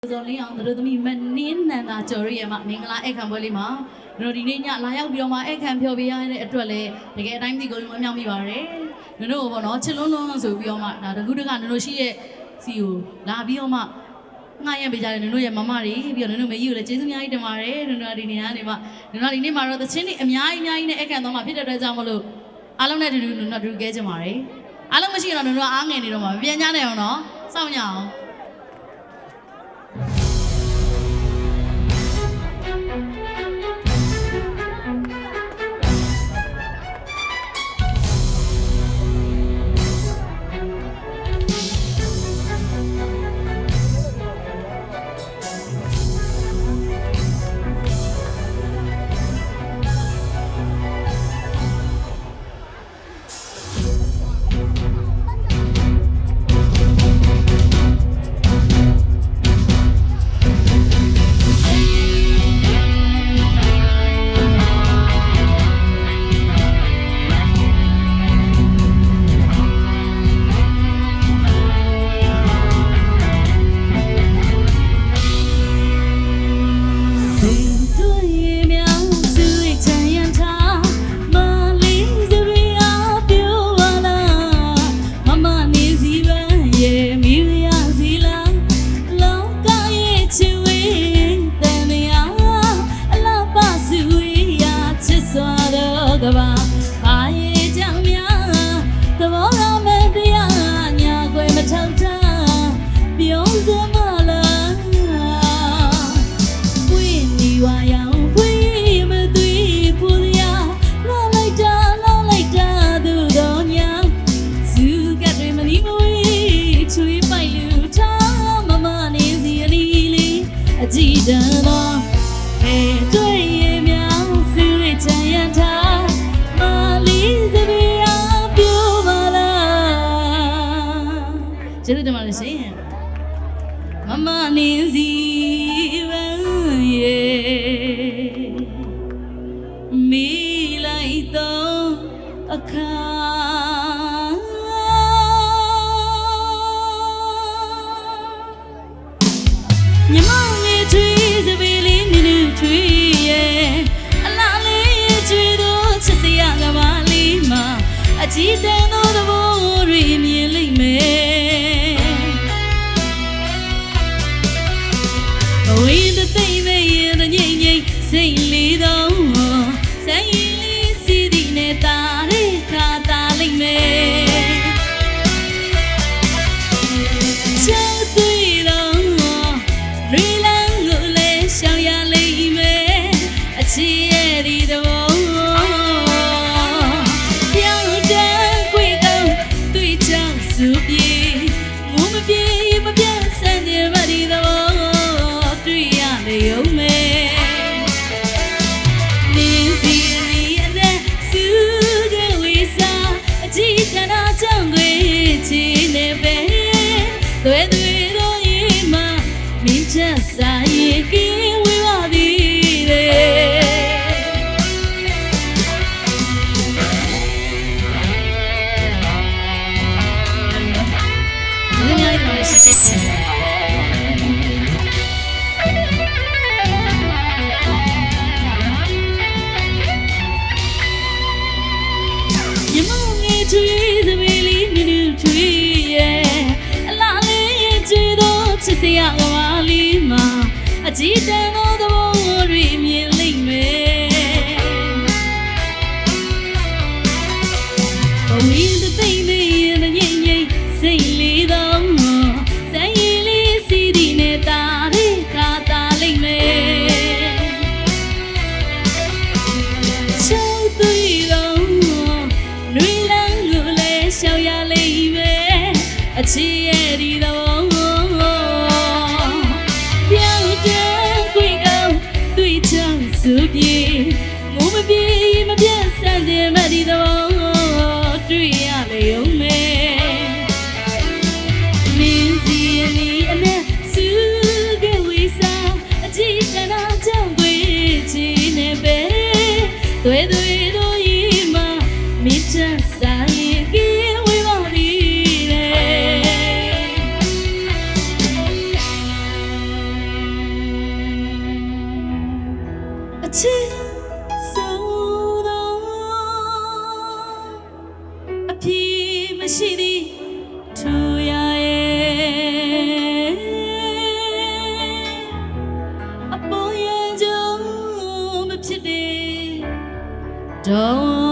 ဆိုလေးအောင်တို့သမီးမနင်းနန္ဒာကျော်ရရဲ့မှာမင်္ဂလာအခမ်းပွဲလေးမှာတို့ဒီနေ့ညလာရောက်ပြီးတော့မှအခမ်းဖျော်ပေးရတဲ့အတွက်လည်းတကယ်အတိုင်းသိကိုဝမ်းမြောက်မိပါတယ်တို့ပေါ့နော်ချစ်လုံးလုံးဆိုပြီးတော့မှဒါတကူတကတို့ရှိရဲ့စီကိုလာပြီးတော့မှငှားရပေးကြတယ်တို့ရဲ့မမတွေပြီးတော့တို့မေကြီးကိုလည်းကျေးဇူးအများကြီးတင်ပါတယ်တို့ဒီနေ့ကနေမှတို့ဒီနေ့မှာတော့သချင်းတွေအများကြီးနဲ့အခမ်းသွားမှာဖြစ်တဲ့အတွက်ကြောင့်မလို့အားလုံးနဲ့တူကဲကြပါတယ်အားလုံးမရှိရင်တော့တို့အားငယ်နေတော့မှာပြန်ကြနိုင်အောင်နော်စောင့်ကြအောင်ကျေးဇူးတင်ပါတယ်ရှင်မမနေစီပန်းရေမိလိုက်တော့အခါညမောင်လေးထွေးစပီးလေးနူးထွေးရဲ့အလားလေးကျွေးတော့ချစ်စရာကဘာလေးမှာအကြည့်တဲ့သောသဘောတွေမြင်လိမ့်မယ်ဝိသသိမ့်မေရဲ့ငိမ့်ငိမ့်စိတ်လေးတော့ဆိုင်လေးစီဒီနဲ့တာရဲခါတာလိမ့်မယ်ချေတွေ့တော့ရီလန်းကိုလည်းရှောင်ရလိမ့်မယ်အချစ်ရဲ့ဒီတော့ပြောင်းတဲ့ခွေကောင်းတွေ့ချောင်းစုပြေငုံမပြေမပြတ်ဆန်းတယ်မဒီတော့ရုံမဲနေစီရီတဲ့စုကဝေးစားအကြည့်ကနာချောင်းတွေချီနေပဲသွေးသွေးတို့ရင်မမင်းချက်စားရင်ကင်းဝေးပါသေးတယ်ဒီနေ့ညနေရှိတယ်ထွေးစပီးလေးနူးထွေးရဲ့အလားလေးကျွေးတော့ချစ်စရာကဘာလေးမှာ ချစ်ဆုံးသောအပြည့်မရှိသည်ထူရရဲ့အပေါ်ရန်ကြောင့်မဖြစ်တဲ့တော့